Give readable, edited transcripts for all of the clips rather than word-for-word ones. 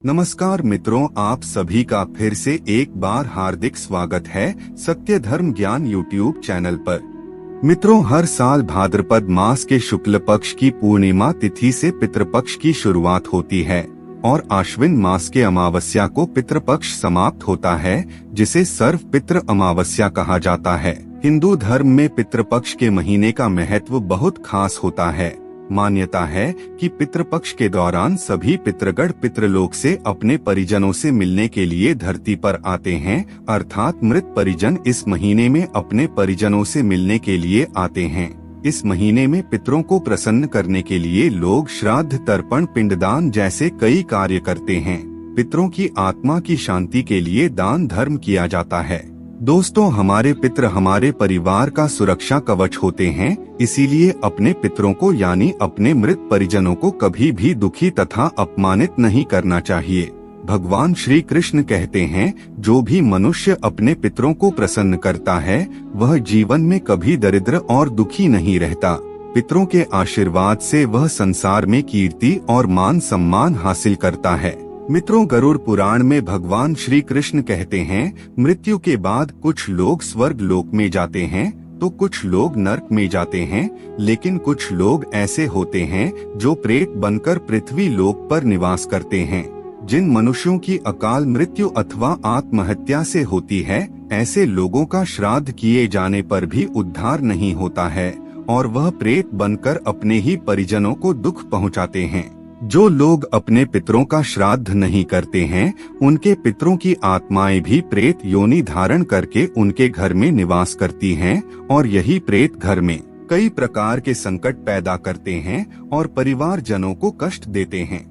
नमस्कार मित्रों, आप सभी का फिर से एक बार हार्दिक स्वागत है सत्य धर्म ज्ञान यूट्यूब चैनल पर। मित्रों, हर साल भाद्रपद मास के शुक्ल पक्ष की पूर्णिमा तिथि से पितृपक्ष की शुरुआत होती है और आश्विन मास के अमावस्या को पितृपक्ष समाप्त होता है, जिसे सर्व पितृ अमावस्या कहा जाता है। हिंदू धर्म में पितृपक्ष के महीने का महत्व बहुत खास होता है। मान्यता है कि पितृपक्ष के दौरान सभी पितृगण पितृलोक से अपने परिजनों से मिलने के लिए धरती पर आते हैं, अर्थात मृत परिजन इस महीने में अपने परिजनों से मिलने के लिए आते हैं। इस महीने में पितरों को प्रसन्न करने के लिए लोग श्राद्ध, तर्पण, पिंडदान जैसे कई कार्य करते हैं। पितरों की आत्मा की शांति के लिए दान धर्म किया जाता है। दोस्तों, हमारे पितृ हमारे परिवार का सुरक्षा कवच होते हैं, इसीलिए अपने पितरों को यानी अपने मृत परिजनों को कभी भी दुखी तथा अपमानित नहीं करना चाहिए। भगवान श्री कृष्ण कहते हैं, जो भी मनुष्य अपने पितरों को प्रसन्न करता है वह जीवन में कभी दरिद्र और दुखी नहीं रहता। पितरों के आशीर्वाद से वह संसार में कीर्ति और मान सम्मान हासिल करता है। मित्रों, गरुड़ पुराण में भगवान श्री कृष्ण कहते हैं, मृत्यु के बाद कुछ लोग स्वर्ग लोक में जाते हैं तो कुछ लोग नरक में जाते हैं, लेकिन कुछ लोग ऐसे होते हैं जो प्रेत बनकर पृथ्वी लोक पर निवास करते हैं। जिन मनुष्यों की अकाल मृत्यु अथवा आत्महत्या से होती है, ऐसे लोगों का श्राद्ध किए जाने पर भी उद्धार नहीं होता है और वह प्रेत बनकर अपने ही परिजनों को दुख पहुँचाते हैं। जो लोग अपने पितरों का श्राद्ध नहीं करते हैं, उनके पितरों की आत्माएं भी प्रेत योनि धारण करके उनके घर में निवास करती हैं और यही प्रेत घर में कई प्रकार के संकट पैदा करते हैं और परिवारजनों को कष्ट देते हैं।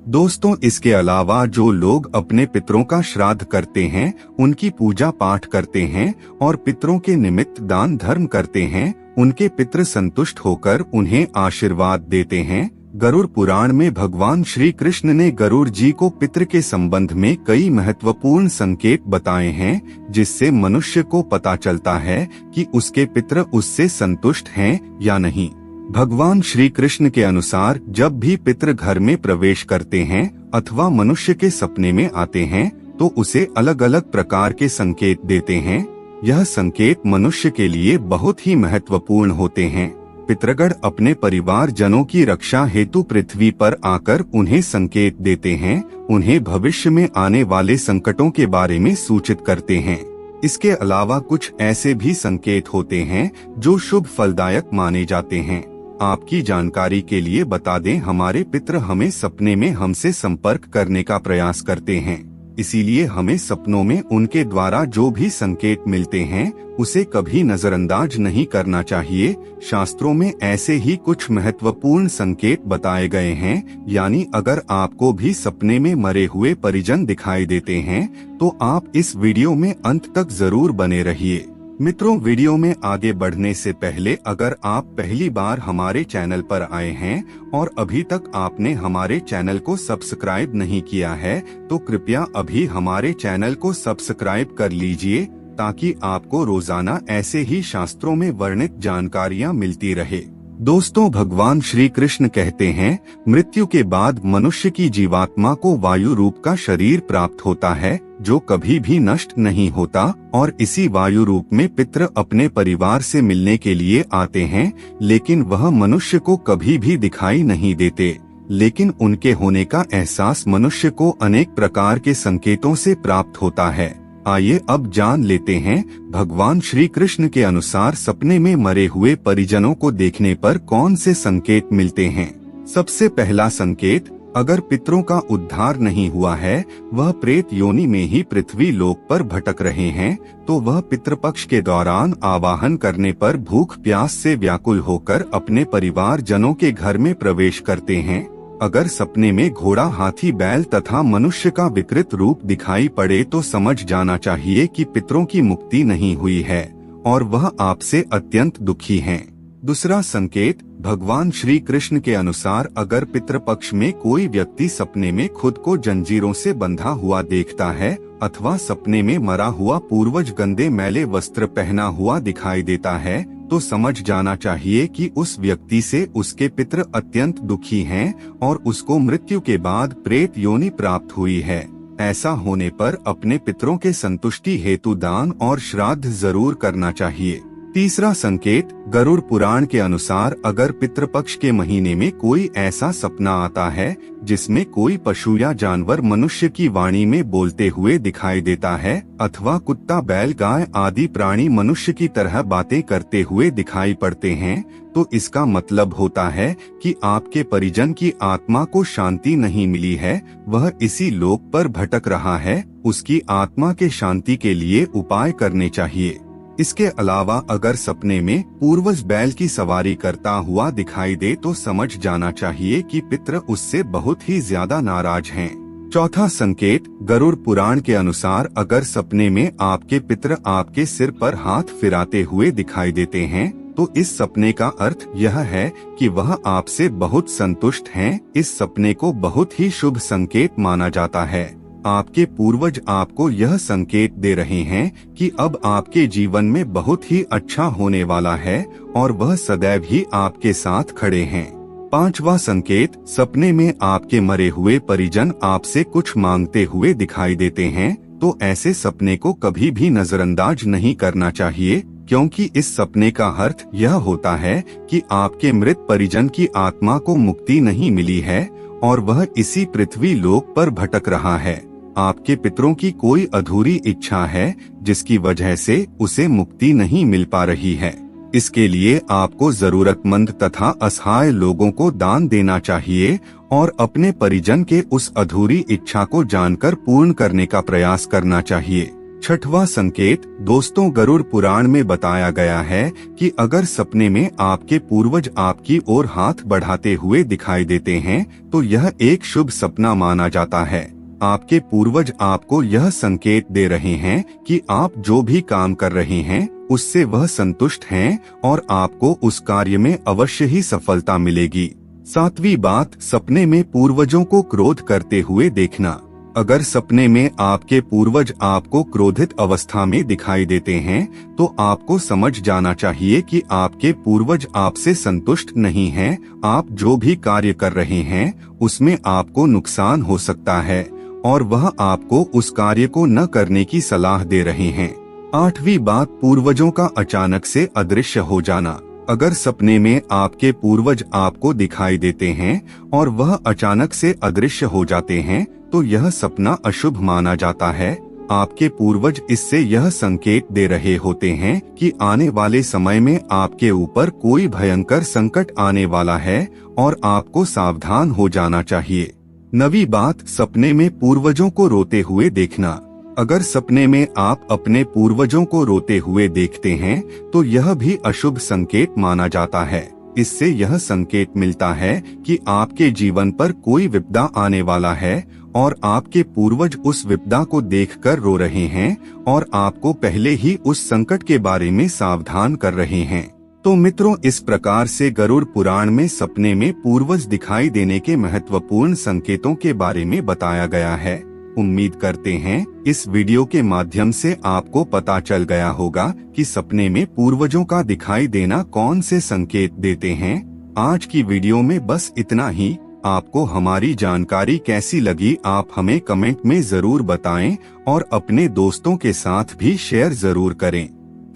दोस्तों, इसके अलावा जो लोग अपने पितरों का श्राद्ध करते हैं, उनकी पूजा पाठ करते हैं और पितरों के निमित्त दान धर्म करते हैं, उनके पितृ संतुष्ट होकर उन्हें आशीर्वाद देते हैं। गरुड़ पुराण में भगवान श्री कृष्ण ने गरुड़ जी को पितृ के संबंध में कई महत्वपूर्ण संकेत बताए हैं, जिससे मनुष्य को पता चलता है कि उसके पितृ उससे संतुष्ट हैं या नहीं। भगवान श्री कृष्ण के अनुसार जब भी पितृ घर में प्रवेश करते हैं अथवा मनुष्य के सपने में आते हैं तो उसे अलग अलग प्रकार के संकेत देते हैं। यह संकेत मनुष्य के लिए बहुत ही महत्वपूर्ण होते हैं। पितृगण अपने परिवार जनों की रक्षा हेतु पृथ्वी पर आकर उन्हें संकेत देते हैं, उन्हें भविष्य में आने वाले संकटों के बारे में सूचित करते हैं। इसके अलावा कुछ ऐसे भी संकेत होते हैं जो शुभ फलदायक माने जाते हैं। आपकी जानकारी के लिए बता दें, हमारे पितृ हमें सपने में हमसे संपर्क करने का प्रयास करते हैं, इसीलिए हमें सपनों में उनके द्वारा जो भी संकेत मिलते हैं उसे कभी नजरअंदाज नहीं करना चाहिए। शास्त्रों में ऐसे ही कुछ महत्वपूर्ण संकेत बताए गए हैं, यानी अगर आपको भी सपने में मरे हुए परिजन दिखाई देते हैं तो आप इस वीडियो में अंत तक जरूर बने रहिए। मित्रों, वीडियो में आगे बढ़ने से पहले अगर आप पहली बार हमारे चैनल पर आए हैं और अभी तक आपने हमारे चैनल को सब्सक्राइब नहीं किया है तो कृपया अभी हमारे चैनल को सब्सक्राइब कर लीजिए, ताकि आपको रोजाना ऐसे ही शास्त्रों में वर्णित जानकारियाँ मिलती रहे। दोस्तों, भगवान श्री कृष्ण कहते हैं, मृत्यु के बाद मनुष्य की जीवात्मा को वायु रूप का शरीर प्राप्त होता है जो कभी भी नष्ट नहीं होता, और इसी वायु रूप में पितृ अपने परिवार से मिलने के लिए आते हैं, लेकिन वह मनुष्य को कभी भी दिखाई नहीं देते, लेकिन उनके होने का एहसास मनुष्य को अनेक प्रकार के संकेतों से प्राप्त होता है। आइए अब जान लेते हैं, भगवान श्री कृष्ण के अनुसार सपने में मरे हुए परिजनों को देखने पर कौन से संकेत मिलते हैं। सबसे पहला संकेत, अगर पितरों का उद्धार नहीं हुआ है, वह प्रेत योनि में ही पृथ्वी लोक पर भटक रहे हैं, तो वह पितृपक्ष के दौरान आवाहन करने पर भूख प्यास से व्याकुल होकर अपने परिवार जनों के घर में प्रवेश करते हैं। अगर सपने में घोड़ा, हाथी, बैल तथा मनुष्य का विकृत रूप दिखाई पड़े तो समझ जाना चाहिए कि पितरों की मुक्ति नहीं हुई है और वह आपसे अत्यंत दुखी हैं। दूसरा संकेत, भगवान श्री कृष्ण के अनुसार अगर पितृपक्ष में कोई व्यक्ति सपने में खुद को जंजीरों से बंधा हुआ देखता है अथवा सपने में मरा हुआ पूर्वज गंदे मैले वस्त्र पहना हुआ दिखाई देता है, तो समझ जाना चाहिए कि उस व्यक्ति से उसके पितृ अत्यंत दुखी हैं और उसको मृत्यु के बाद प्रेत योनि प्राप्त हुई है। ऐसा होने पर अपने पितरों के संतुष्टि हेतु दान और श्राद्ध जरूर करना चाहिए। तीसरा संकेत, गरुड़ पुराण के अनुसार अगर पितृपक्ष के महीने में कोई ऐसा सपना आता है जिसमें कोई पशु या जानवर मनुष्य की वाणी में बोलते हुए दिखाई देता है अथवा कुत्ता, बैल, गाय आदि प्राणी मनुष्य की तरह बातें करते हुए दिखाई पड़ते हैं, तो इसका मतलब होता है कि आपके परिजन की आत्मा को शांति नहीं मिली है, वह इसी लोक पर भटक रहा है। उसकी आत्मा के शांति के लिए उपाय करने चाहिए। इसके अलावा अगर सपने में पूर्वज बैल की सवारी करता हुआ दिखाई दे तो समझ जाना चाहिए कि पितृ उससे बहुत ही ज्यादा नाराज हैं। चौथा संकेत, गरुड़ पुराण के अनुसार अगर सपने में आपके पितृ आपके सिर पर हाथ फिराते हुए दिखाई देते हैं तो इस सपने का अर्थ यह है कि वह आपसे बहुत संतुष्ट हैं। इस सपने को बहुत ही शुभ संकेत माना जाता है। आपके पूर्वज आपको यह संकेत दे रहे हैं कि अब आपके जीवन में बहुत ही अच्छा होने वाला है और वह सदैव ही आपके साथ खड़े हैं। पांचवा संकेत, सपने में आपके मरे हुए परिजन आपसे कुछ मांगते हुए दिखाई देते हैं तो ऐसे सपने को कभी भी नजरअंदाज नहीं करना चाहिए, क्योंकि इस सपने का अर्थ यह होता है कि आपके मृत परिजन की आत्मा को मुक्ति नहीं मिली है और वह इसी पृथ्वी लोक पर भटक रहा है। आपके पितरों की कोई अधूरी इच्छा है जिसकी वजह से उसे मुक्ति नहीं मिल पा रही है। इसके लिए आपको जरूरतमंद तथा असहाय लोगों को दान देना चाहिए और अपने परिजन के उस अधूरी इच्छा को जानकर पूर्ण करने का प्रयास करना चाहिए। छठवां संकेत, दोस्तों, गरुड़ पुराण में बताया गया है कि अगर सपने में आपके पूर्वज आपकी ओर हाथ बढ़ाते हुए दिखाई देते हैं तो यह एक शुभ सपना माना जाता है। आपके पूर्वज आपको यह संकेत दे रहे हैं कि आप जो भी काम कर रहे हैं उससे वह संतुष्ट हैं और आपको उस कार्य में अवश्य ही सफलता मिलेगी। सातवीं बात, सपने में पूर्वजों को क्रोध करते हुए देखना। अगर सपने में आपके पूर्वज आपको क्रोधित अवस्था में दिखाई देते हैं तो आपको समझ जाना चाहिए कि आपके पूर्वज आपसे संतुष्ट नहीं हैं। आप जो भी कार्य कर रहे हैं उसमें आपको नुकसान हो सकता है और वह आपको उस कार्य को न करने की सलाह दे रहे हैं। आठवीं बात, पूर्वजों का अचानक से अदृश्य हो जाना। अगर सपने में आपके पूर्वज आपको दिखाई देते हैं और वह अचानक से अदृश्य हो जाते हैं तो यह सपना अशुभ माना जाता है। आपके पूर्वज इससे यह संकेत दे रहे होते हैं कि आने वाले समय में आपके ऊपर कोई भयंकर संकट आने वाला है और आपको सावधान हो जाना चाहिए। नवीं बात, सपने में पूर्वजों को रोते हुए देखना। अगर सपने में आप अपने पूर्वजों को रोते हुए देखते हैं तो यह भी अशुभ संकेत माना जाता है। इससे यह संकेत मिलता है कि आपके जीवन पर कोई विपदा आने वाला है और आपके पूर्वज उस विपदा को देखकर रो रहे हैं और आपको पहले ही उस संकट के बारे में सावधान कर रहे हैं। तो मित्रों, इस प्रकार से गरुड़ पुराण में सपने में पूर्वज दिखाई देने के महत्वपूर्ण संकेतों के बारे में बताया गया है। उम्मीद करते हैं इस वीडियो के माध्यम से आपको पता चल गया होगा कि सपने में पूर्वजों का दिखाई देना कौन से संकेत देते हैं। आज की वीडियो में बस इतना ही। आपको हमारी जानकारी कैसी लगी आप हमें कमेंट में जरूर बताएं और अपने दोस्तों के साथ भी शेयर जरूर करें।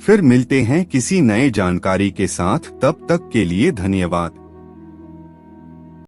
फिर मिलते हैं किसी नए जानकारी के साथ, तब तक के लिए धन्यवाद।